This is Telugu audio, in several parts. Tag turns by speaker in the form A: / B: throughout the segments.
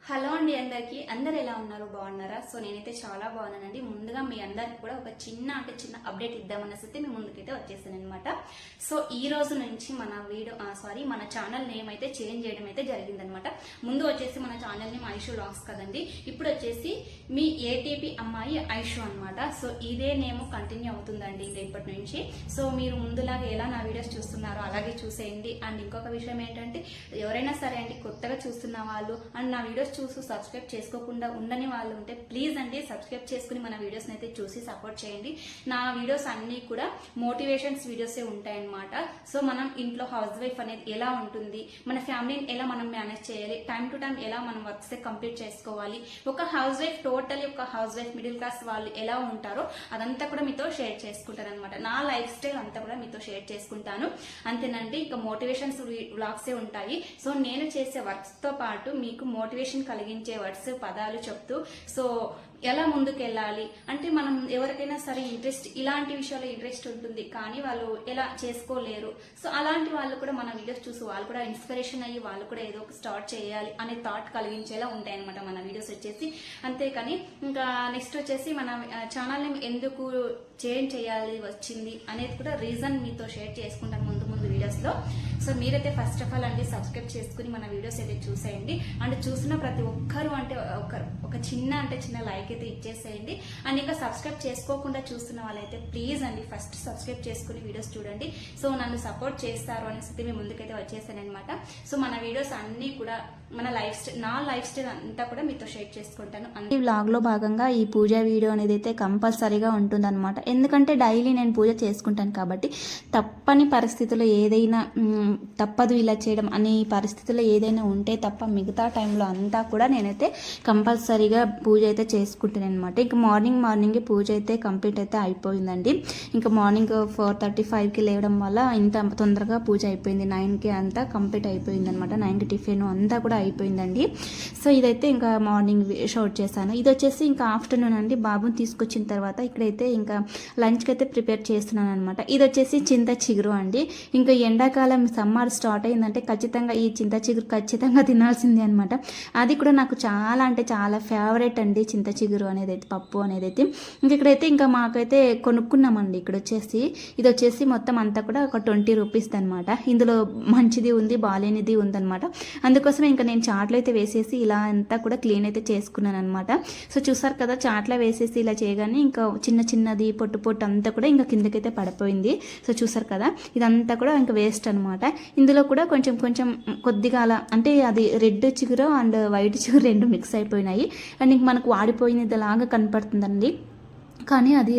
A: హలో అండి, అందరు ఎలా ఉన్నారు? బాగున్నారా? సో నేనైతే చాలా బాగున్నానండి. ముందుగా మీ అందరికి కూడా ఒక చిన్న అప్డేట్ ఇద్దామనేసి మీ ముందుకైతే వచ్చేసాను అనమాట. సో ఈ రోజు నుంచి మన ఛానల్ నేమ్ అయితే చేంజ్ చేయడం అయితే జరిగిందనమాట. ముందు వచ్చేసి మన ఛానల్ నేమ్ ఐషు వ్లాగ్స్ కదండి. ఇప్పుడు వచ్చేసి మీ ఏటీపీ అమ్మాయి ఐషు అనమాట. సో ఇదే నేమ్ కంటిన్యూ అవుతుందండి ఇంకా ఇప్పటి నుంచి. సో మీరు ముందులాగా ఎలా నా వీడియోస్ చూస్తున్నారో అలాగే చూసేయండి. అండ్ ఇంకొక విషయం ఏంటంటే, ఎవరైనా సరే అండి కొత్తగా చూస్తున్న వాళ్ళు అండ్ నా వీడియోస్ చూసి సబ్స్క్రైబ్ చేసుకోకుండా ఉండని వాళ్ళు ఉంటే ప్లీజ్ అండి సబ్స్క్రైబ్ చేసుకుని మన వీడియోస్ అయితే చూసి సపోర్ట్ చేయండి. నా వీడియోస్ అన్ని కూడా మోటివేషన్స్ వీడియోసే ఉంటాయన్నమాట. సో మనం ఇంట్లో హౌస్ వైఫ్ అనేది ఎలా ఉంటుంది, మన ఫ్యామిలీని ఎలా మనం మేనేజ్ చేయాలి, టైం టు టైం ఎలా మనం వర్క్స్ కంప్లీట్ చేసుకోవాలి, ఒక హౌస్ వైఫ్ టోటలీ ఒక హౌస్ వైఫ్ మిడిల్ క్లాస్ వాళ్ళు ఎలా ఉంటారో అదంతా కూడా మీతో షేర్ చేసుకుంటాను అనమాట. నా లైఫ్ స్టైల్ అంతా కూడా మీతో షేర్ చేసుకుంటాను. అంతేనండి, ఇంకా మోటివేషన్స్ వ్లాగ్సే ఉంటాయి. సో నేను చేసే వర్క్స్ తో పాటు మీకు మోటివేషన్ కలిగించే వర్డ్స్ పదాలు చెప్తూ సో ఎలా ముందుకు వెళ్ళాలి అంటే, మనం ఎవరికైనా సరే ఇలాంటి విషయాల్లో ఇంట్రెస్ట్ ఉంటుంది కానీ వాళ్ళు ఎలా చేసుకోలేరు. సో అలాంటి వాళ్ళు కూడా మన వీడియోస్ చూసి వాళ్ళు కూడా ఇన్స్పిరేషన్ అయ్యి వాళ్ళు కూడా ఏదో ఒక స్టార్ట్ చేయాలి అనే థాట్ కలిగించేలా ఉంటాయి అనమాట మన వీడియోస్ వచ్చేసి. అంతేకాని ఇంకా నెక్స్ట్ వచ్చేసి మన ఛానల్ ని ఎందుకు చేంజ్ చేయాలి వచ్చింది అనేది కూడా రీజన్ మీతో షేర్ చేసుకుంటాను ముందు వీడియోస్ లో. సో మీరైతే ఫస్ట్ ఆఫ్ ఆల్ అండి సబ్స్క్రైబ్ చేసుకుని మన వీడియోస్ అయితే చూసేయండి. అండ్ చూసిన ప్రతి ఒక్కరు అంటే ఒక చిన్న లైక్ అయితే ఇచ్చేసేయండి. అండ్ ఇంకా సబ్స్క్రైబ్ చేసుకోకుండా చూస్తున్న వాళ్ళైతే ప్లీజ్ అండి ఫస్ట్ సబ్స్క్రైబ్ చేసుకుని వీడియోస్ చూడండి. సో నన్ను సపోర్ట్ చేస్తారు అనేసి మీ ముందుకైతే వచ్చేసాను అనమాట. సో మన వీడియోస్ అన్ని కూడా నా లైఫ్ స్టైల్ అంతా కూడా మీతో షేర్ చేసుకుంటాను.
B: ఈ వ్లాగ్ లో భాగంగా ఈ పూజ వీడియో అనేది అయితే కంపల్సరీగా ఉంటుంది అనమాట. ఎందుకంటే డైలీ నేను పూజ చేసుకుంటాను కాబట్టి తప్పని పరిస్థితుల్లో ఏదైనా తప్పదు ఇలా చేయడం అనే పరిస్థితుల్లో ఏదైనా ఉంటే తప్ప మిగతా టైంలో అంతా కూడా నేనైతే కంపల్సరీగా పూజ అయితే చేసుకుంటాను అనమాట. ఇంకా మార్నింగ్ పూజ అయితే కంప్లీట్ అయితే అయిపోయిందండి. ఇంకా మార్నింగ్ 4:35కి లేవడం వల్ల ఇంత తొందరగా పూజ అయిపోయింది. 9కి అంతా కంప్లీట్ అయిపోయింది అనమాట. 9కి టిఫిన్ అంతా కూడా అయిపోయిందండి. సో ఇదైతే ఇంకా మార్నింగ్ షూట్ చేశాను. ఇది వచ్చేసి ఇంకా ఆఫ్టర్నూన్ అండి. బాబుని తీసుకొచ్చిన తర్వాత ఇక్కడైతే ఇంకా లంచ్కి అయితే ప్రిపేర్ చేస్తున్నాను అనమాట. ఇది వచ్చేసి చింత చిగురు అండి. ఇంకా ఎండాకాలం సమ్మర్ స్టార్ట్ అయిందంటే ఖచ్చితంగా ఈ చింత చిగురు ఖచ్చితంగా తినాల్సిందే అనమాట. అది కూడా నాకు చాలా అంటే చాలా ఫేవరెట్ అండి చింత చిగురు అనేది అయితే, పప్పు అనేది అయితే. ఇక్కడైతే ఇంకా మాకైతే కొనుక్కున్నామండి. ఇక్కడ వచ్చేసి ఇది వచ్చేసి మొత్తం అంతా కూడా ఒక 20 రూపీస్ అనమాట. ఇందులో మంచిది ఉంది బాలేనిది ఉందనమాట. అందుకోసం ఇంకా నేను చాట్లు అయితే వేసేసి ఇలా అంతా కూడా క్లీన్ అయితే చేసుకున్నాను అనమాట. సో చూసారు కదా, చాట్లో వేసేసి ఇలా చేయగానే ఇంకా చిన్నది పొట్టు అంతా కూడా ఇంకా కిందకైతే పడిపోయింది. సో చూసారు కదా, ఇదంతా కూడా ఇంకా వేస్ట్ అనమాట. ఇందులో కూడా కొంచెం కొద్దిగా అలా అంటే అది రెడ్ చిగురు అండ్ వైట్ చిగురు రెండు మిక్స్ అయిపోయినాయి. అండ్ ఇంక మనకు వాడిపోయినది లాగా కనపడుతుందండి. కానీ అది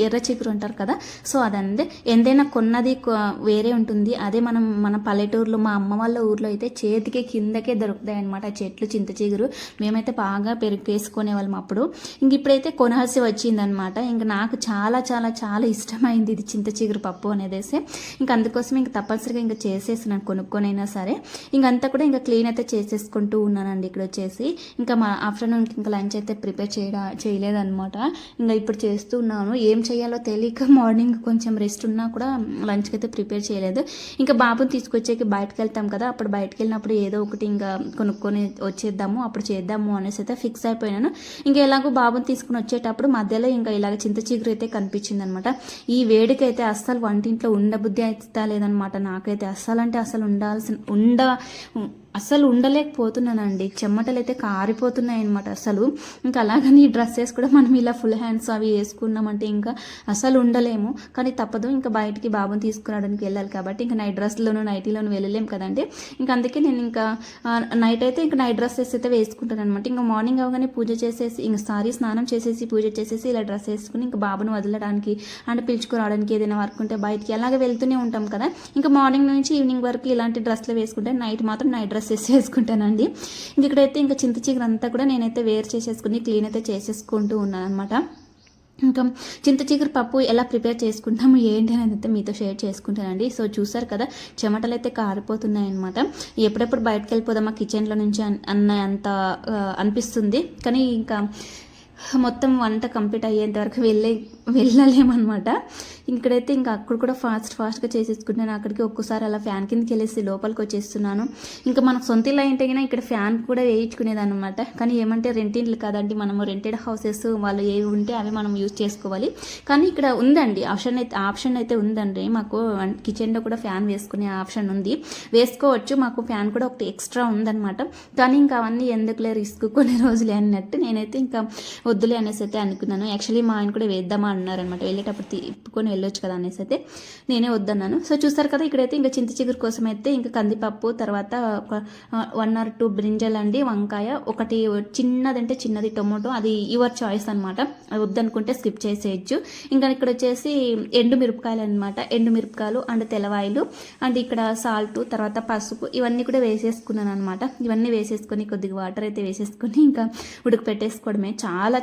B: ఎర్ర చిగురు అంటారు కదా. సో అదంతే, ఎంతైనా కొన్నది వేరే ఉంటుంది. అదే మన పల్లెటూరులో మా అమ్మ వాళ్ళ ఊర్లో అయితే చేతికి కిందకే దొరుకుతాయి అనమాట చెట్లు చింత చిగురు. మేమైతే బాగా వేసుకునే వాళ్ళం అప్పుడు. ఇంక ఇప్పుడైతే కొనాల్సి వచ్చిందనమాట. ఇంక నాకు చాలా చాలా చాలా ఇష్టమైంది ఇది చింత చిగురు పప్పు అనేసి. ఇంకా అందుకోసం ఇంకా తప్పనిసరిగా ఇంకా చేసేసినాను కొనుక్కొనైనా సరే. ఇంకంతా కూడా ఇంకా క్లీన్ అయితే చేసేసుకుంటూ ఉన్నానండి. ఇక్కడ వచ్చేసి ఇంకా మా ఆఫ్టర్నూన్కి ఇంకా లంచ్ అయితే ప్రిపేర్ చేయలేదన్నమాట. ఇంకా ఇప్పుడు చేస్తూ ఉన్నాను. ఏం చేయాలో తెలియక మార్నింగ్ కొంచెం రెస్ట్ ఉన్నా కూడా లంచ్కి అయితే ప్రిపేర్ చేయలేదు. ఇంకా బాబుని తీసుకొచ్చేకి బయటకు వెళ్తాం కదా, అప్పుడు బయటకు వెళ్ళినప్పుడు ఏదో ఒకటి ఇంకా కొనుక్కొని వచ్చేద్దాము అప్పుడు చేద్దాము అనేసి అయితే ఫిక్స్ అయిపోయినాను. ఇంకా ఎలాగో బాబుని తీసుకుని వచ్చేటప్పుడు మధ్యలో ఇంకా ఇలాగ చింత చిగురు అయితే కనిపించింది అనమాట. ఈ వేడికైతే అస్సలు వంటింట్లో ఉండబుద్ధి అయితే లేదనమాట. నాకైతే అస్సలు ఉండలేకపోతున్నానండి. చెమటలు అయితే కారిపోతున్నాయి అనమాట అసలు. ఇంకా అలాగని డ్రెస్సెస్ కూడా మనం ఇలా ఫుల్ హ్యాండ్స్ అవి వేసుకున్నామంటే ఇంకా అసలు ఉండలేము. కానీ తప్పదు, ఇంకా బయటికి బాబుని తీసుకురావడానికి వెళ్ళాలి కాబట్టి ఇంకా నైటీలోను వెళ్ళలేము కదండి. ఇంకా అందుకే నేను ఇంకా నైట్ అయితే ఇంకా నైట్ డ్రెస్సెస్ అయితే వేసుకుంటాను అనమాట. ఇంకా మార్నింగ్ అవగానే పూజ చేసేసి స్నానం చేసేసి పూజ చేసేసి ఇలా డ్రెస్ వేసుకుని ఇంకా బాబుని వదలడానికి అంటే పిలుచుకురావడానికి ఏదైనా వర్క్ ఉంటే బయటికి అలాగే వెళ్తూనే ఉంటాం కదా. ఇంకా మార్నింగ్ నుంచి ఈవినింగ్ వరకు ఇలాంటి డ్రెస్లు వేసుకుంటే నైట్ మాత్రం నైట్ డ్రెస్ వేసుకుంటానండి. ఇక్కడైతే ఇంకా చింత చిగురు అంతా కూడా నేనైతే వేర్ చేసేసుకుని క్లీన్ అయితే చేసేసుకుంటూ ఉన్నాను అనమాట. ఇంకా చింత చిగురు పప్పు ఎలా ప్రిపేర్ చేసుకుంటాము ఏంటి అనేది అయితే మీతో షేర్ చేసుకుంటానండి. సో చూసారు కదా, చెమటలు అయితే కారిపోతున్నాయి అనమాట. ఎప్పుడెప్పుడు బయటకు వెళ్ళిపోదామా కిచెన్లో నుంచి అంత అనిపిస్తుంది. కానీ ఇంకా మొత్తం వంట కంప్లీట్ అయ్యేంత వరకు వెళ్ళలేమన్నమాట. ఇక్కడైతే ఇంకా అక్కడ కూడా ఫాస్ట్గా చేసేసుకుంటాను. అక్కడికి ఒక్కసారి అలా ఫ్యాన్ కిందకి వెళ్ళేసి లోపలికి వచ్చేస్తున్నాను. ఇంకా మనకు సొంత ఇల్లు అయితే కన్నా ఇక్కడ ఫ్యాన్ కూడా వేయించుకునేది అనమాట. కానీ ఏమంటే రెంటింట్లు కాదండి, మనము రెంటెడ్ హౌసెస్ వాళ్ళు ఏవి ఉంటే అవి మనం యూజ్ చేసుకోవాలి. కానీ ఇక్కడ ఉందండి ఆప్షన్ అయితే ఉందండి. మాకు కిచెన్లో కూడా ఫ్యాన్ వేసుకునే ఆప్షన్ ఉంది, వేసుకోవచ్చు. మాకు ఫ్యాన్ కూడా ఒకటి ఎక్స్ట్రా ఉందన్నమాట. కానీ ఇంకా అవన్నీ ఎందుకులే రిస్క్, కొన్ని రోజులే అన్నట్టు నేనైతే ఇంకా వద్దులే అనేసి అయితే అనుకున్నాను. యాక్చువల్లీ మా ఆయన కూడా వేద్దామా అన్నారనమాట, వెళ్ళేటప్పుడు తిప్పుకొని వెళ్ళొచ్చు కదా అనేసి అయితే నేనే వద్దన్నాను. సో చూసారు కదా, ఇక్కడైతే ఇంకా చింత చిగురు కోసం అయితే ఇంకా కందిపప్పు, తర్వాత 1 or 2 బ్రింజల్ అండి, వంకాయ, ఒకటి చిన్నది టొమాటో, అది యువర్ చాయిస్ అనమాట. అది వద్దనుకుంటే స్కిప్ చేసేయచ్చు. ఇంకా ఇక్కడ వచ్చేసి ఎండు మిరపకాయలు అనమాట, ఎండు మిరపకాయలు అండ్ తెల్లవాయలు అండ్ ఇక్కడ సాల్ట్, తర్వాత పసుపు, ఇవన్నీ కూడా వేసేసుకున్నాను అనమాట. ఇవన్నీ వేసేసుకొని కొద్దిగా వాటర్ అయితే వేసేసుకొని ఇంకా ఉడక పెట్టేసుకోవడమే.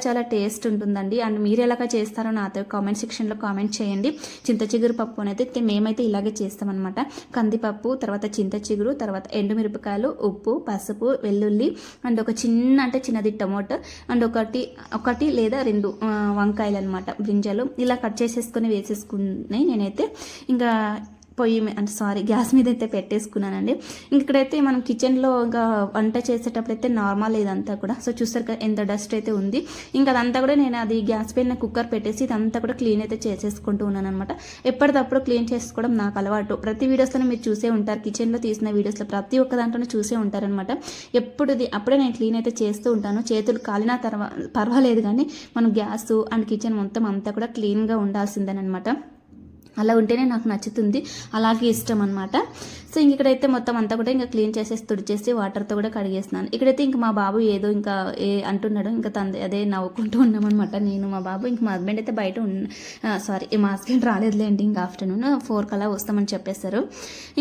B: చాలా టేస్ట్ ఉంటుందండి. అండ్ మీరు ఎలాగా చేస్తారో నాతో కామెంట్ సెక్షన్లో కామెంట్ చేయండి. చింత చిగురు పప్పు అనేది మేమైతే ఇలాగే చేస్తామన్నమాట. కందిపప్పు, తర్వాత చింత చిగురు, తర్వాత ఎండుమిరపకాయలు, ఉప్పు, పసుపు, వెల్లుల్లి అండ్ ఒక చిన్నది టొమాటో అండ్ ఒకటి లేదా 2 వంకాయలు అనమాట, బ్రింజలు, ఇలా కట్ చేసేసుకొని వేసేసుకుని నేనైతే ఇంకా గ్యాస్ మీద అయితే పెట్టేసుకున్నానండి. ఇక్కడైతే మనం కిచెన్లో ఇంకా వంట చేసేటప్పుడు అయితే నార్మల్ ఇదంతా కూడా. సో చూస్తారు కదా ఎంత డస్ట్ అయితే ఉంది. ఇంకా అదంతా కూడా నేను అది గ్యాస్ పైన కుక్కర్ పెట్టేసి ఇదంతా కూడా క్లీన్ అయితే చేసేసుకుంటూ ఉన్నాను అనమాట. ఎప్పటికప్పుడు క్లీన్ చేసుకోవడం నాకు అలవాటు. ప్రతి వీడియోస్లో మీరు చూసే ఉంటారు, కిచెన్లో తీసిన వీడియోస్లో ప్రతి ఒక్క దాంట్లోనే చూసే ఉంటారనమాట. అప్పుడే నేను క్లీన్ అయితే చేస్తూ ఉంటాను. చేతులు కాలిన తర్వాత పర్వాలేదు, కానీ మనం గ్యాస్ అండ్ కిచెన్ మొత్తం అంతా కూడా క్లీన్గా ఉండాల్సిందేనమాట. అలా ఉంటేనే నాకు నచ్చుతుంది, అలాగే ఇష్టం అనమాట. సో ఇక్కడైతే మొత్తం అంతా కూడా ఇంకా క్లీన్ చేసేసి తుడిచేసి వాటర్తో కూడా కడిగేస్తున్నాను. ఇక్కడైతే ఇంకా మా బాబు ఏదో ఇంకా అంటున్నాడు, ఇంకా అదే నవ్వుకుంటూ ఉన్నామన్నమాట నేను, మా బాబు. ఇంకా మా హస్బెండ్ అయితే బయట మా హస్బెండ్ రాలేదులేండి, ఇంకా ఆఫ్టర్నూన్ 4 కల్లా వస్తామని చెప్పేశారు.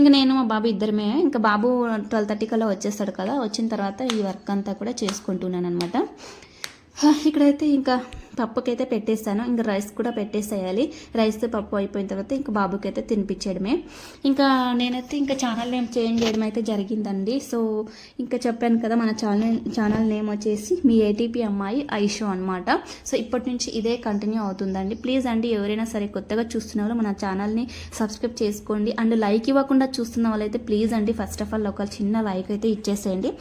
B: ఇంకా నేను మా బాబు ఇద్దరమే. ఇంకా బాబు 12:30 కల్లా వచ్చేస్తాడు కదా, వచ్చిన తర్వాత ఈ వర్క్ అంతా కూడా చేసుకుంటున్నాను అనమాట. ఇక్కడైతే ఇంకా పప్పుకైతే పెట్టేస్తాను, ఇంకా రైస్ కూడా పెట్టేసేయాలి. రైస్ పప్పు అయిపోయిన తర్వాత ఇంకా బాబుకి అయితే తినిపించడమే. ఇంకా నేనైతే ఇంకా ఛానల్ నేమ్ చేంజ్ చేయడం అయితే జరిగిందండి. సో ఇంకా చెప్పాను కదా, మన ఛానల్ నేమ్ వచ్చేసి మీ ఏటీపీ అమ్మాయి ఐషో అనమాట. సో ఇప్పటి నుంచి ఇదే కంటిన్యూ అవుతుందండి. ప్లీజ్ అండి, ఎవరైనా సరే కొత్తగా చూస్తున్న వాళ్ళు మన ఛానల్ని సబ్స్క్రైబ్ చేసుకోండి. అండ్ లైక్ ఇవ్వకుండా చూస్తున్న వాళ్ళైతే ప్లీజ్ అండి, ఫస్ట్ ఆఫ్ ఆల్ ఒక చిన్న లైక్ అయితే ఇచ్చేసేయండి.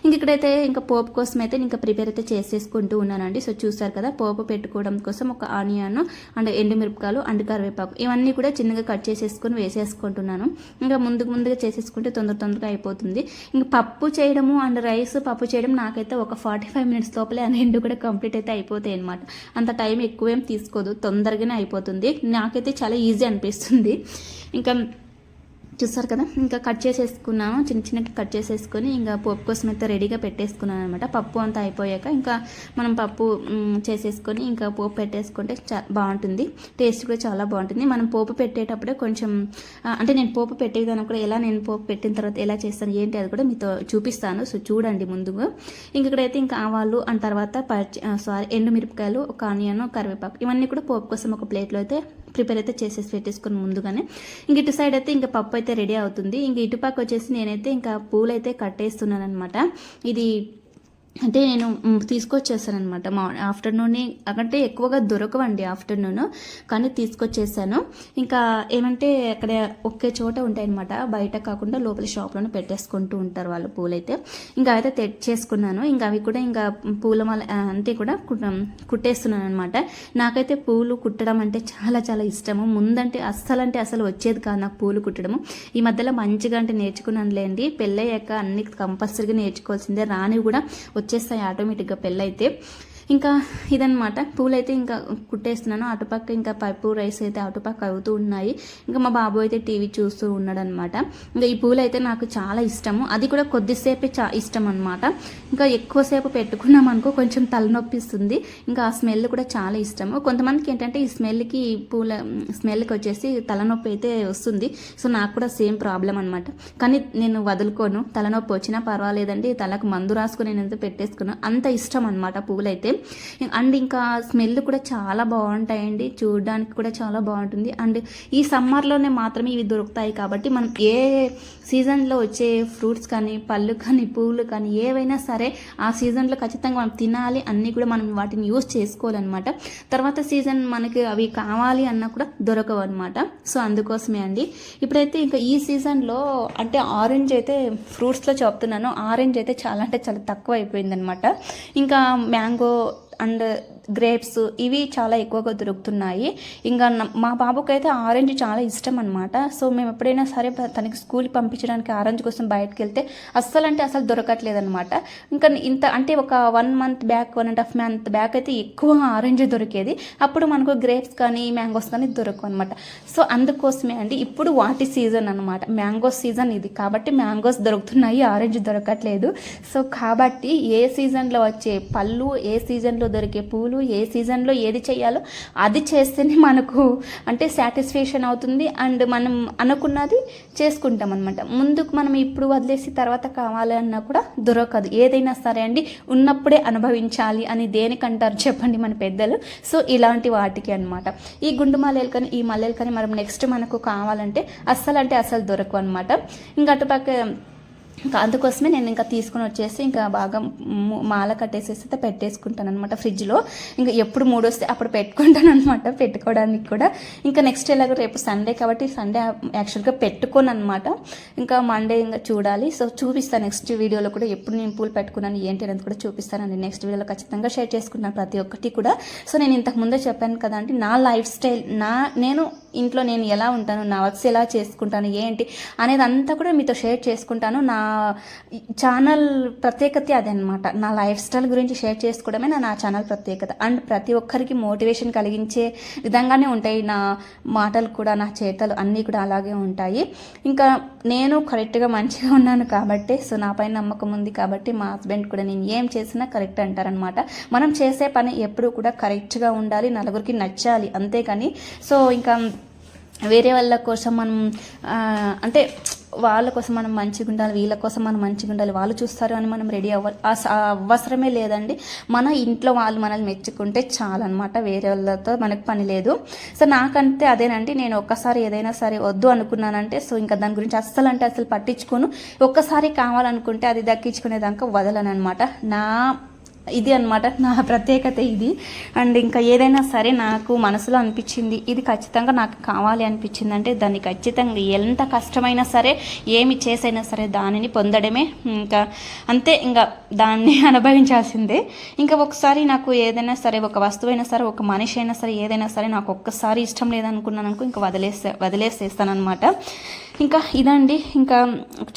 B: ఇంక ఇక్కడైతే ఇంకా పోపు కోసం అయితే ఇంకా ప్రిపేర్ అయితే చేసేసుకుంటూ ఉన్నానండి. సో చూసారు కదా, పోపు పెట్టుకోవడం కోసం ఒక ఆనియన్ అండ్ ఎండుమిరపకాయలు అండ్ కరివేపాకు, ఇవన్నీ కూడా చిన్నగా కట్ చేసేసుకొని వేసేసుకుంటున్నాను. ఇంకా ముందుగా చేసేసుకుంటే తొందరగా అయిపోతుంది. ఇంకా పప్పు చేయడము అండ్ పప్పు చేయడం నాకైతే ఒక 45 minutes లోపలే ఆ రెండు కూడా కంప్లీట్ అయితే అయిపోతాయి అనమాట. అంత టైం ఎక్కువేం తీసుకోదు, తొందరగానే అయిపోతుంది. నాకైతే చాలా ఈజీ అనిపిస్తుంది. ఇంకా చూస్తారు కదా, ఇంకా కట్ చేసేసుకున్నాను, చిన్నగా కట్ చేసేసుకొని ఇంకా పోపు కోసం అయితే రెడీగా పెట్టేసుకున్నాను అనమాట. పప్పు అంతా అయిపోయాక ఇంకా మనం పప్పు చేసేసుకొని ఇంకా పోపు పెట్టేసుకుంటే బాగుంటుంది, టేస్ట్ కూడా చాలా బాగుంటుంది. మనం పోపు పెట్టేటప్పుడే కొంచెం అంటే నేను పోపు పెట్టే విధానం కూడా నేను పోపు పెట్టిన తర్వాత ఎలా చేస్తాను ఏంటి అది కూడా మీతో చూపిస్తాను. సో చూడండి ముందుగా. ఇంక ఇక్కడైతే ఇంకా ఆవాలు అండ్ తర్వాత ఎండుమిరపకాయలు, ఒక ఆనియన్, కరివేపాకు, ఇవన్నీ కూడా పోపు కోసం ఒక ప్లేట్లో అయితే ప్రిపేర్ అయితే చేసేసి పెట్టేసుకొని ముందుగానే. ఇంక ఇటు సైడ్ అయితే ఇంకా పప్పు అయితే రెడీ అవుతుంది. ఇంక ఇటుపక్క వచ్చేసి నేనైతే ఇంకా పూలు అయితే కట్టేస్తున్నాను అనమాట. ఇది అంటే నేను తీసుకొచ్చేసాను అనమాట ఆఫ్టర్నూనే, అంటే ఎక్కువగా దొరకవండి ఆఫ్టర్నూన్, కానీ తీసుకొచ్చేసాను. ఇంకా ఏమంటే అక్కడ ఒకే చోట ఉంటాయన్నమాట, బయట కాకుండా లోపల షాప్లోనే పెట్టేసుకుంటూ ఉంటారు వాళ్ళు పూలైతే. ఇంకా అయితే తెచ్చేసుకున్నాను. ఇంకా అవి కూడా ఇంకా పూలమాల అంతే కూడా కుట్టేస్తున్నాను అనమాట. నాకైతే పూలు కుట్టడం అంటే చాలా ఇష్టము. ముందంటే అస్సలు వచ్చేది కాదు నాకు పూలు కుట్టడము. ఈ మధ్యలో మంచిగా అంటే నేర్చుకున్నానులేండి, పెళ్ళయ్యాక అన్ని కంపల్సరీగా నేర్చుకోవాల్సిందే, రానివి కూడా వచ్చేస్తాయి ఆటోమేటిక్గా పెళ్ళైతే. ఇంకా ఇదనమాట, పూలైతే ఇంకా కుట్టేస్తున్నాను. అటుపక్క ఇంకా పప్పు రైస్ అయితే అటుపక్క అవుతూ ఉన్నాయి. ఇంకా మా బాబు అయితే టీవీ చూస్తూ ఉన్నాడు అనమాట. ఇంకా ఈ పూలు అయితే నాకు చాలా ఇష్టము, అది కూడా కొద్దిసేపే ఇష్టం అనమాట. ఇంకా ఎక్కువసేపు పెట్టుకున్నాం అనుకో కొంచెం తలనొప్పిస్తుంది. ఇంకా ఆ స్మెల్ కూడా చాలా ఇష్టము. కొంతమందికి ఏంటంటే ఈ స్మెల్కి వచ్చేసి తలనొప్పి అయితే వస్తుంది. సో నాకు కూడా సేమ్ ప్రాబ్లం అనమాట. కానీ నేను వదులుకోను, తలనొప్పి వచ్చినా పర్వాలేదండి, తలకు మందు రాసుకుని నేనైతే పెట్టేసుకున్నాను, అంత ఇష్టం అనమాట పూలైతే. అండ్ ఇంకా స్మెల్ కూడా చాలా బాగుంటాయండి, చూడడానికి కూడా చాలా బాగుంటుంది. అండ్ ఈ సమ్మర్లోనే మాత్రమే ఇవి దొరుకుతాయి కాబట్టి మనం ఏ సీజన్లో వచ్చే ఫ్రూట్స్ కానీ పళ్ళు కానీ పువ్వులు కానీ ఏవైనా సరే ఆ సీజన్లో ఖచ్చితంగా మనం తినాలి, అన్నీ కూడా మనం వాటిని యూస్ చేసుకోవాలన్నమాట. తర్వాత సీజన్ మనకి అవి కావాలి అన్నా కూడా దొరకవు అనమాట. సో అందుకోసమే అండి. ఇప్పుడైతే ఇంకా ఈ సీజన్లో అంటే ఆరెంజ్ అయితే ఫ్రూట్స్లో చెప్తున్నాను, ఆరెంజ్ అయితే చాలా అంటే చాలా తక్కువ అయిపోయిందనమాట. ఇంకా మ్యాంగో అండ్ గ్రేప్స్ ఇవి చాలా ఎక్కువగా దొరుకుతున్నాయి. ఇంకా మా బాబుకైతే ఆరెంజ్ చాలా ఇష్టం అనమాట. సో మేము ఎప్పుడైనా సరే తనకి స్కూల్కి పంపించడానికి ఆరెంజ్ కోసం బయటకు వెళ్తే అస్సలు దొరకట్లేదు అనమాట. ఇంకా ఇంత అంటే ఒక 1 month బ్యాక్ 1.5 month బ్యాక్ అయితే ఎక్కువ ఆరెంజ్ దొరికేది. అప్పుడు మనకు గ్రేప్స్ కానీ మ్యాంగోస్ కానీ దొరకవు అనమాట. సో అందుకోసమే అండి ఇప్పుడు వాటి సీజన్ అనమాట, మ్యాంగోస్ సీజన్ ఇది కాబట్టి మ్యాంగోస్ దొరుకుతున్నాయి, ఆరెంజ్ దొరకట్లేదు. సో కాబట్టి ఏ సీజన్లో వచ్చే పళ్ళు, ఏ సీజన్లో దొరికే పూలు, ఏ సీజన్లో ఏది చేయాలో అది చేస్తేనే మనకు అంటే సాటిస్ఫాక్షన్ అవుతుంది. అండ్ మనం అనుకున్నది చేసుకుంటాం అనమాట. ముందుకు మనం ఇప్పుడు వదిలేసి తర్వాత కావాలన్నా కూడా దొరకదు. ఏదైనా సరే అండి ఉన్నప్పుడే అనుభవించాలి అని దేనికంటారు చెప్పండి మన పెద్దలు. సో ఇలాంటి వాటికి అనమాట. ఈ గుండు మల్లెలు కానీ ఈ మల్లెలు కానీ మనం నెక్స్ట్ మనకు కావాలంటే అస్సలు దొరకవు అనమాట. ఇంకా అటుపక్క ఇంకా అందుకోసమే నేను ఇంకా తీసుకుని వచ్చేసి ఇంకా బాగా మాల కట్టేసేసి పెట్టేసుకుంటాను అనమాట ఫ్రిడ్జ్లో. ఇంకా ఎప్పుడు మూడు వస్తే అప్పుడు పెట్టుకుంటాను అనమాట, పెట్టుకోవడానికి కూడా. ఇంకా నెక్స్ట్ ఎలాగో రేపు సండే కాబట్టి సండే యాక్చువల్గా పెట్టుకోను అనమాట. ఇంకా మండే ఇంకా చూడాలి. సో చూపిస్తాను నెక్స్ట్ వీడియోలో కూడా ఎప్పుడు నేను పూలు పెట్టుకున్నాను ఏంటి అనేది కూడా చూపిస్తానండి. నెక్స్ట్ వీడియోలో ఖచ్చితంగా షేర్ చేసుకుంటాను ప్రతి ఒక్కటి కూడా. సో నేను ఇంతకు ముందే చెప్పాను కదా అంటే నా లైఫ్ స్టైల్, నేను ఇంట్లో నేను ఎలా ఉంటాను, నా వర్క్స్ ఎలా చేసుకుంటాను ఏంటి అనేది అంతా కూడా మీతో షేర్ చేసుకుంటాను. నా ఛానల్ ప్రత్యేకత అదే అనమాట. నా లైఫ్ స్టైల్ గురించి షేర్ చేసుకోవడమే నా ఛానల్ ప్రత్యేకత. అండ్ ప్రతి ఒక్కరికి మోటివేషన్ కలిగించే విధంగానే ఉంటాయి నా మాటలు కూడా, నా చేతలు అన్నీ కూడా అలాగే ఉంటాయి. ఇంకా నేను కరెక్ట్గా మంచిగా ఉన్నాను కాబట్టి, సో నా పైన నమ్మకం ఉంది కాబట్టి మా హస్బెండ్ కూడా నేను ఏం చేసినా కరెక్ట్ అంటారనమాట. మనం చేసే పని ఎప్పుడు కూడా కరెక్ట్గా ఉండాలి, నలుగురికి నచ్చాలి, అంతేకాని సో ఇంకా వేరే వాళ్ళ కోసం మనం అంటే వాళ్ళ కోసం మనం మంచిగా ఉండాలి, వీళ్ళ కోసం మనం మంచిగా ఉండాలి, వాళ్ళు చూస్తారు అని మనం రెడీ అవ్వాలి అవసరమే లేదండి. మన ఇంట్లో వాళ్ళు మనల్ని మెచ్చుకుంటే చాలన్నమాట, వేరే వాళ్ళతో మనకు పని లేదు. సో నాకంటే అదేనండి, నేను ఒక్కసారి ఏదైనా సరే వద్దు అనుకున్నానంటే సో ఇంకా దాని గురించి అస్సలు పట్టించుకోను. ఒక్కసారి కావాలనుకుంటే అది దక్కించుకునేదాకా వదలను అనమాట. ఇది అనమాట నా ప్రత్యేకత ఇది. అండ్ ఇంకా ఏదైనా సరే నాకు మనసులో అనిపించింది ఇది ఖచ్చితంగా నాకు కావాలి అనిపించింది అంటే దాన్ని ఖచ్చితంగా ఎంత కష్టమైనా సరే ఏమి చేసైనా సరే దానిని పొందడమే. ఇంకా అంతే, ఇంకా దాన్ని అనుభవించాల్సిందే. ఇంకా ఒకసారి నాకు ఏదైనా సరే ఒక వస్తువైనా సరే ఒక మనిషి అయినా సరే ఏదైనా సరే నాకు ఒక్కసారి ఇష్టం లేదనుకున్నాను అనుకో ఇంకా వదిలేసేస్తానమాట. ఇంకా ఇదండి. ఇంకా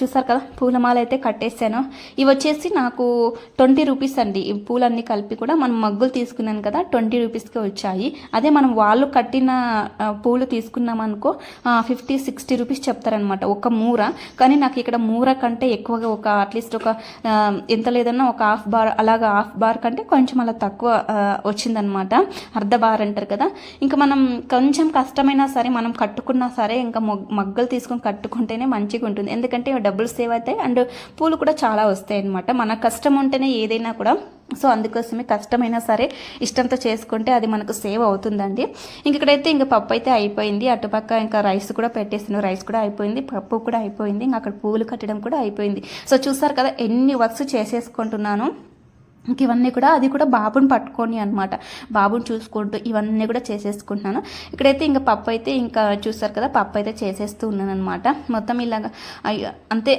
B: చూసారు కదా పూలమాల అయితే కట్టేసాను. ఇవి వచ్చేసి నాకు 20 రూపీస్ అండి. ఈ పూలన్నీ కలిపి కూడా మనం మగ్గులు తీసుకున్నాను కదా 20 రూపీస్కే వచ్చాయి. అదే మనం వాళ్ళు కట్టిన పూలు తీసుకున్నాం అనుకో 50-60 రూపీస్ చెప్తారనమాట ఒక మూర. కానీ నాకు ఇక్కడ మూర కంటే ఎక్కువగా ఒక అట్లీస్ట్ ఒక ఎంత లేదన్నా ఒక హాఫ్ బార్ అలాగా హాఫ్ బార్ కంటే కొంచెం అలా తక్కువ వచ్చిందనమాట. అర్ధ బార్ అంటారు కదా. ఇంకా మనం కొంచెం కష్టమైనా సరే మనం కట్టుకున్నా సరే ఇంకా మగ్గలు తీసుకొని కట్టుకుంటేనే మంచిగా ఉంటుంది. ఎందుకంటే డబ్బులు సేవ్ అవుతాయి అండ్ పూలు కూడా చాలా వస్తాయి అనమాట. మన కష్టం ఉంటేనే ఏదైనా కూడా. సో అందుకోసమే కష్టమైనా సరే ఇష్టంతో చేసుకుంటే అది మనకు సేవ్ అవుతుందండి. ఇక్కడైతే ఇంకా పప్పు అయితే అయిపోయింది. అటుపక్క ఇంకా రైస్ కూడా పెట్టేసాను. రైస్ కూడా అయిపోయింది, పప్పు కూడా అయిపోయింది, ఇంకా అక్కడ పూలు కట్టడం కూడా అయిపోయింది. సో చూసారు కదా ఎన్ని వర్క్స్ చేసేసుకుంటున్నాను. ఇంక ఇవన్నీ కూడా అది కూడా బాబుని పట్టుకొని అనమాట, బాబుని చూసుకుంటూ ఇవన్నీ కూడా చేసేసుకుంటున్నాను. ఇక్కడైతే ఇంకా పప్పు అయితే ఇంకా చూస్తారు కదా పప్పు అయితే చేసేస్తూ ఉన్నాను అనమాట. మొత్తం ఇలాగ అంతే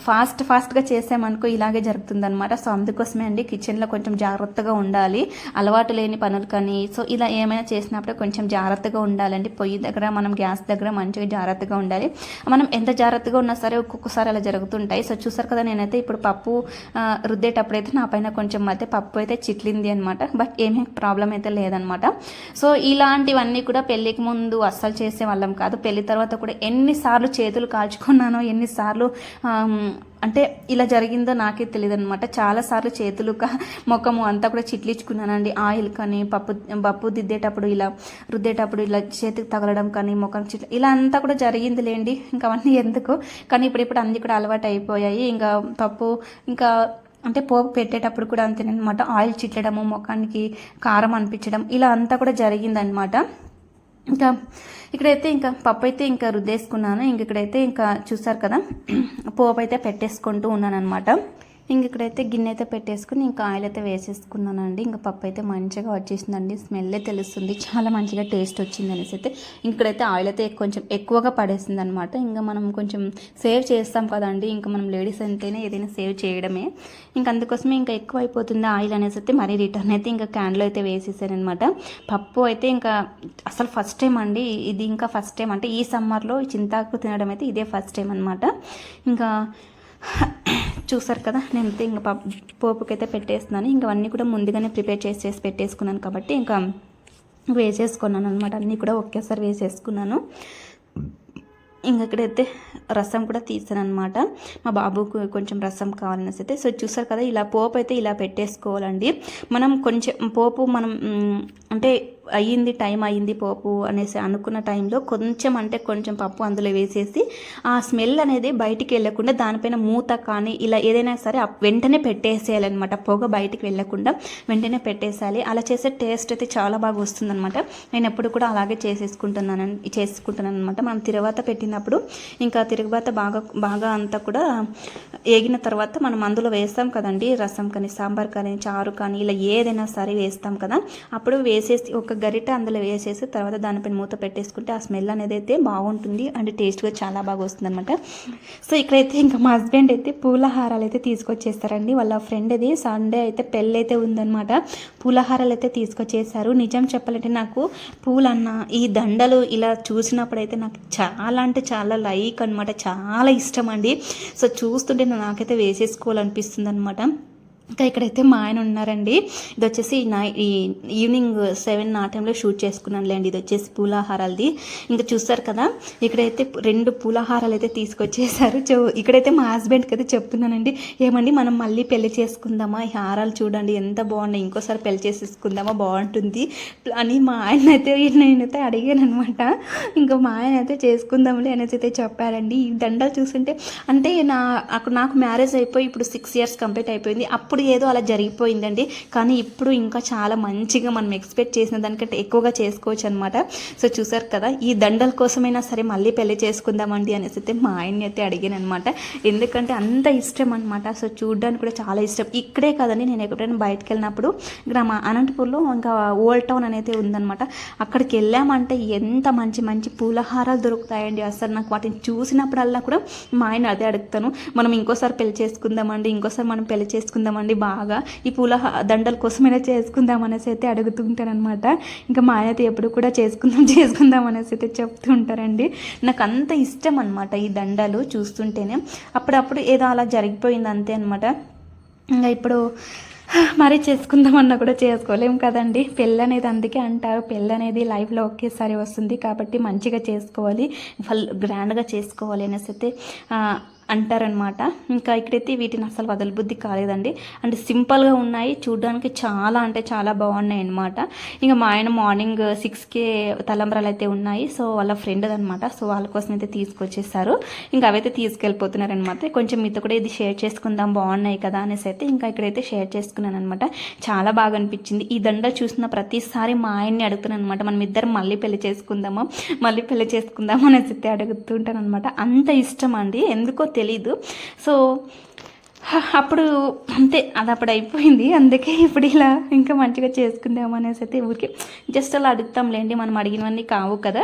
B: ఫాస్ట్గా చేసామనుకో ఇలాగే జరుగుతుంది అనమాట. సో అందుకోసమే అండి కిచెన్లో కొంచెం జాగ్రత్తగా ఉండాలి. అలవాటు లేని పనులు కానీ సో ఇలా ఏమైనా చేసినప్పుడు కొంచెం జాగ్రత్తగా ఉండాలండి. పొయ్యి దగ్గర మనం గ్యాస్ దగ్గర మంచిగా జాగ్రత్తగా ఉండాలి. మనం ఎంత జాగ్రత్తగా ఉన్నా సరే ఒక్కొక్కసారి అలా జరుగుతుంటాయి. సో చూసారు కదా నేనైతే ఇప్పుడు పప్పు రుద్దేటప్పుడైతే నా పైన కొంచెం అయితే పప్పు అయితే చిట్లింది అనమాట. బట్ ఏమీ ప్రాబ్లం అయితే లేదనమాట. సో ఇలాంటివన్నీ కూడా పెళ్ళికి ముందు అస్సలు చేసే వాళ్ళం కాదు. పెళ్లి తర్వాత కూడా ఎన్నిసార్లు చేతులు కాల్చుకున్నానో, ఎన్నిసార్లు అంటే ఇలా జరిగిందో నాకే తెలియదు అనమాట. చాలాసార్లు చేతులు ముఖము అంతా కూడా చిట్లించుకున్నానండి. ఆయిల్ కానీ పప్పు దిద్దేటప్పుడు ఇలా రుద్దేటప్పుడు ఇలా చేతికి తగలడం కానీ ముఖం ఇలా అంతా కూడా జరిగింది లేండి. ఇంకా అవన్నీ ఎందుకు, కానీ ఇప్పుడు అన్నీ కూడా అలవాటు అయిపోయాయి. ఇంకా పప్పు ఇంకా అంటే పోపు పెట్టేటప్పుడు కూడా అంతేనమాట, ఆయిల్ చిట్లడము, ముఖానికి కారం అనిపించడం ఇలా అంతా కూడా జరిగిందనమాట. ఇంకా ఇక్కడైతే ఇంకా పప్పు అయితే ఇంకా రుద్దేసుకున్నాను. ఇక్కడైతే ఇంకా చూసారు కదా పోపు అయితే పెట్టేసుకుంటూ ఉన్నాను అనమాట. ఇక్కడైతే గిన్నె అయితే పెట్టేసుకుని ఇంకా ఆయిల్ అయితే వేసేసుకున్నానండి. ఇంకా పప్పు అయితే మంచిగా వచ్చేసిందండి, స్మెల్లే తెలుస్తుంది, చాలా మంచిగా టేస్ట్ వచ్చింది అనేసి అయితే. ఇక్కడైతే ఆయిల్ అయితే కొంచెం ఎక్కువగా పడేసింది అనమాట. ఇంకా మనం కొంచెం సేవ్ చేస్తాం కదండి, ఇంకా మనం లేడీస్ అంటేనే ఏదైనా సేవ్ చేయడమే. ఇంకా అందుకోసమే ఇంకా ఎక్కువ అయిపోతుంది ఆయిల్ అనేసి అయితే మరీ రిటర్న్ అయితే ఇంకా క్యాన్లో అయితే వేసేసాను అనమాట. పప్పు అయితే ఇంకా అసలు ఫస్ట్ టైం అండి ఇది, ఇంకా ఫస్ట్ టైం అంటే ఈ సమ్మర్లో చింతాకు తినడం అయితే ఇదే ఫస్ట్ టైం అనమాట. ఇంకా చూసారు కదా నేనైతే ఇంకా పోపుకైతే పెట్టేస్తున్నాను. ఇంకా అన్నీ కూడా ముందుగానే ప్రిపేర్ చేసి పెట్టేసుకున్నాను కాబట్టి ఇంకా వేసేసుకున్నాను అనమాట. అన్నీ కూడా ఒకేసారి వేసేసుకున్నాను. ఇంకా ఇక్కడైతే రసం కూడా తీసాను అనమాట. మా బాబుకు కొంచెం రసం కావాలనేసి అయితే. సో చూసారు కదా ఇలా పోపు అయితే ఇలా పెట్టేసుకోవాలండి. మనం కొంచెం పోపు మనం అంటే అయ్యింది, టైం అయ్యింది పోపు అనేసి అనుకున్న టైంలో కొంచెం అంటే కొంచెం పప్పు అందులో వేసేసి ఆ స్మెల్ అనేది బయటికి వెళ్ళకుండా దానిపైన మూత కానీ ఇలా ఏదైనా సరే వెంటనే పెట్టేసేయాలన్నమాట. పొగ బయటికి వెళ్ళకుండా వెంటనే పెట్టేసేయాలి. అలా చేసే టేస్ట్ అయితే చాలా బాగా వస్తుందన్నమాట. నేను ఎప్పుడు కూడా అలాగే చేసుకుంటున్నాను అనమాట. మనం తిరువాత పెట్టినప్పుడు ఇంకా తిరుగుబాత బాగా అంతా కూడా ఏగిన తర్వాత మనం అందులో వేస్తాం కదండి, రసం కానీ సాంబార్ కానీ చారు కానీ ఇలా ఏదైనా సరే వేస్తాం కదా, అప్పుడు వేసేసి ఒక గరిట అందులో వేసేసి తర్వాత దానిపైన మూత పెట్టేసుకుంటే ఆ స్మెల్ అనేది అయితే బాగుంటుంది అండ్ టేస్ట్గా చాలా బాగా వస్తుంది అనమాట. సో ఇక్కడైతే ఇంకా మా హస్బెండ్ అయితే పూలహారాలు అయితే తీసుకొచ్చేస్తారండి. వాళ్ళ ఫ్రెండ్ అది సండే అయితే పెళ్ళి అయితే ఉందన్నమాట. పూలహారాలు అయితే తీసుకొచ్చేసారు. నిజం చెప్పాలంటే నాకు పూలన్న ఈ దండలు ఇలా చూసినప్పుడు అయితే నాకు చాలా అంటే చాలా లైక్ అనమాట, చాలా ఇష్టం అండి. సో చూస్తుంటే నాకైతే వేసేసుకోవాలనిపిస్తుంది అనమాట. ఇంకా ఇక్కడైతే మా ఆయన ఉన్నారండి. ఇది వచ్చేసి ఈ ఈవినింగ్ 7 ఆ టైంలో షూట్ చేసుకున్నానులేండి. ఇది వచ్చేసి పూలహారాలది. ఇంకా చూస్తారు కదా ఇక్కడైతే 2 పూలహారాలు అయితే తీసుకొచ్చేసారు. ఇక్కడైతే మా హస్బెండ్కి అయితే చెప్తున్నానండి, ఏమండి మనం మళ్ళీ పెళ్లి చేసుకుందామా, ఈ హారాలు చూడండి ఎంత బాగున్నాయి, ఇంకోసారి పెళ్లి చేసేసుకుందామా బాగుంటుంది అని మా ఆయన అయితే నేనైతే అడిగాను అనమాట. ఇంకా మా ఆయన అయితే చేసుకుందాంలే అనేసి అయితే చెప్పారండి. ఈ దండలు చూస్తుంటే అంటే నాకు మ్యారేజ్ అయిపోయి ఇప్పుడు 6 years కంప్లీట్ అయిపోయింది. అప్పుడు ఏదో అలా జరిగిపోయిందండి, కానీ ఇప్పుడు ఇంకా చాలా మంచిగా మనం ఎక్స్పెక్ట్ చేసిన దానికంటే ఎక్కువగా చేసుకోవచ్చు అనమాట. సో చూసారు కదా ఈ దండల కోసమైనా సరే మళ్ళీ పెళ్లి చేసుకుందామండి అనేసి అయితే మా ఆయన్ని అయితే అడిగాను అనమాట. ఎందుకంటే అంత ఇష్టం అనమాట. సో చూడడానికి కూడా చాలా ఇష్టం. ఇక్కడే కదండి, నేను ఎక్కడైనా బయటకు వెళ్ళినప్పుడు ఇక్కడ మా అనంతపూర్లో ఇంకా ఓల్డ్ టౌన్ అనేది ఉందన్నమాట. అక్కడికి వెళ్ళామంటే ఎంత మంచి మంచి పూలహారాలు దొరుకుతాయండి. అసలు నాకు వాటిని చూసినప్పుడల్లా కూడా మా ఆయన అదే అడుగుతాను, మనం ఇంకోసారి పెళ్లి చేసుకుందామండి, ఇంకోసారి మనం పెళ్లి చేసుకుందామండి, బాగా ఈ పూల దండల కోసమైనా చేసుకుందాం అనేసి అయితే అడుగుతుంటాను అనమాట. ఇంకా మా ఆయన అయితే ఎప్పుడు కూడా చేసుకుందాం అనేసి అయితే చెప్తూ ఉంటారండి. నాకు అంత ఇష్టం అనమాట ఈ దండలు చూస్తుంటేనే. అప్పుడప్పుడు ఏదో అలా జరిగిపోయింది అంతే అనమాట. ఇంకా ఇప్పుడు మరీ చేసుకుందామన్నా కూడా చేసుకోలేము కదండి. పెళ్ళి అనేది అందుకే అంటారు, పెళ్ళి అనేది లైఫ్లో ఒకేసారి వస్తుంది కాబట్టి మంచిగా చేసుకోవాలి, గ్రాండ్గా చేసుకోవాలి అనేసి అయితే అంటారనమాట. ఇంకా ఇక్కడైతే వీటిని అసలు వదలబుద్ధి కాలేదండి. అంటే సింపుల్గా ఉన్నాయి, చూడడానికి చాలా అంటే చాలా బాగున్నాయి అనమాట. ఇంకా మా ఆయన మార్నింగ్ 6కే తలంబ్రాలు అయితే ఉన్నాయి. సో వాళ్ళ ఫ్రెండ్ అనమాట. సో వాళ్ళ కోసం అయితే తీసుకొచ్చేసారు. ఇంకా అవైతే తీసుకెళ్ళిపోతున్నారనమాట. కొంచెం మీతో కూడా ఇది షేర్ చేసుకుందాం, బాగున్నాయి కదా అనేసి అయితే ఇంకా ఇక్కడైతే షేర్ చేసుకున్నాను అనమాట. చాలా బాగా అనిపించింది. ఈ దండ చూసిన ప్రతిసారి మా ఆయన్ని అడుగుతున్నాను అనమాట, మనం ఇద్దరం మళ్ళీ పెళ్లి చేసుకుందామా అనేసి అయితే అడుగుతుంటాను అనమాట. అంత ఇష్టం అండి, ఎందుకో తెలీదు. సో అప్పుడు అంతే, అది అప్పుడు అయిపోయింది. అందుకే ఇప్పుడు ఇలా ఇంకా మంచిగా చేసుకుందాం అనేసి అయితే ఊరికి జస్ట్ అలా అడుగుతాంలేండి, మనం అడిగినవన్నీ కావు కదా.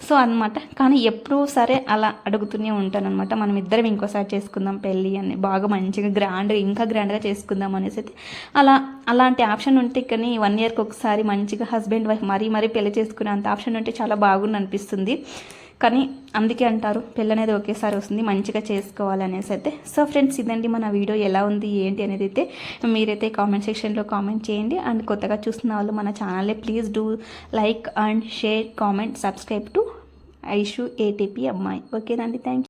B: సో అనమాట. కానీ ఎప్పుడూ సరే అలా అడుగుతూనే ఉంటాను అనమాట, మనం ఇద్దరం ఇంకోసారి చేసుకుందాం పెళ్ళి అని, బాగా మంచిగా ఇంకా గ్రాండ్గా చేసుకుందాం అనేసి అయితే. అలాంటి ఆప్షన్ ఉంటే కానీ 1 yearకి ఒకసారి మంచిగా హస్బెండ్ వైఫ్ మరీ పెళ్లి చేసుకునే అంత ఆప్షన్ ఉంటే చాలా బాగుంది అనిపిస్తుంది. కానీ అందుకే అంటారు పెళ్ళి అనేది ఒకేసారి వస్తుంది, మంచిగా చేసుకోవాలి అనేసి అయితే. సో ఫ్రెండ్స్ ఇదండి మన వీడియో, ఎలా ఉంది ఏంటి అనేది అయితే మీరైతే కామెంట్ సెక్షన్లో కామెంట్ చేయండి. అండ్ కొత్తగా చూస్తున్న వాళ్ళు మన ఛానల్ని please do like and share, comment, subscribe to Aishu ATP అమ్మాయి. ఓకేనండి, థ్యాంక్ యూ.